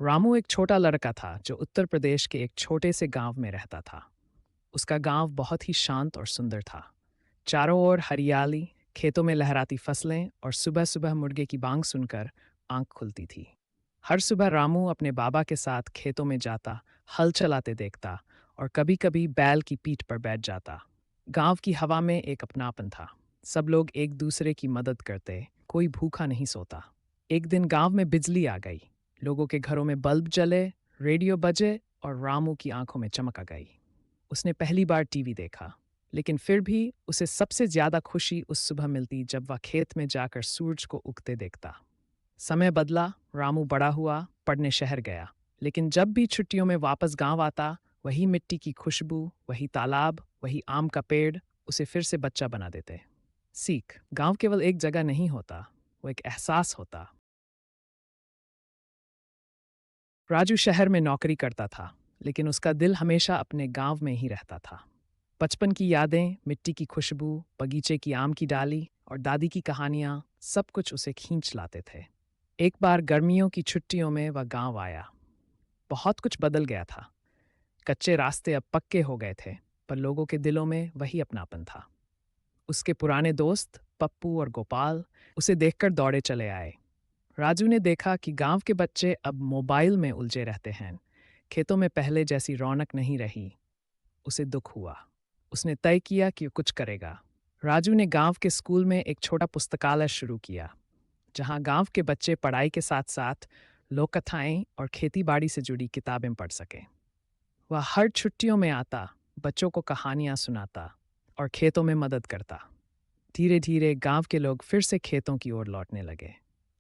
रामू एक छोटा लड़का था जो उत्तर प्रदेश के एक छोटे से गांव में रहता था। उसका गांव बहुत ही शांत और सुंदर था। चारों ओर हरियाली, खेतों में लहराती फसलें और सुबह सुबह मुर्गे की बांग सुनकर आंख खुलती थी। हर सुबह रामू अपने बाबा के साथ खेतों में जाता, हल चलाते देखता और कभी-कभी बैल की पीठ पर बैठ जाता। गांव की हवा में एक अपनापन था। सब लोग एक दूसरे की मदद करते, कोई भूखा नहीं सोता। एक दिन गांव में बिजली आ गई। लोगों के घरों में बल्ब जले, रेडियो बजे और रामू की आंखों में चमक आ गई। उसने पहली बार टीवी देखा, लेकिन फिर भी उसे सबसे ज्यादा खुशी उस सुबह मिलती जब वह खेत में जाकर सूरज को उगते देखता। समय बदला, रामू बड़ा हुआ, पढ़ने शहर गया। लेकिन जब भी छुट्टियों में वापस गांव आता, वही मिट्टी की खुशबू, वही तालाब, वही आम का पेड़ उसे फिर से बच्चा बना देते। सीख, गांव केवल एक जगह नहीं होता, वो एक एहसास होता। राजू शहर में नौकरी करता था, लेकिन उसका दिल हमेशा अपने गांव में ही रहता था। बचपन की यादें, मिट्टी की खुशबू, बगीचे की आम की डाली और दादी की कहानियां, सब कुछ उसे खींच लाते थे। एक बार गर्मियों की छुट्टियों में वह गांव आया। बहुत कुछ बदल गया था। कच्चे रास्ते अब पक्के हो गए थे, पर लोगों के दिलों में वही अपनापन था। उसके पुराने दोस्त पप्पू और गोपाल उसे देखकर दौड़े चले आए। राजू ने देखा कि गांव के बच्चे अब मोबाइल में उलझे रहते हैं। खेतों में पहले जैसी रौनक नहीं रही। उसे दुख हुआ। उसने तय किया कि वो कुछ करेगा। राजू ने गांव के स्कूल में एक छोटा पुस्तकालय शुरू किया, जहां गांव के बच्चे पढ़ाई के साथ साथ लोक कथाएं और खेती बाड़ी से जुड़ी किताबें पढ़ सकें। वह हर छुट्टियों में आता, बच्चों को कहानियां सुनाता और खेतों में मदद करता। धीरे धीरे गांव के लोग फिर से खेतों की ओर लौटने लगे।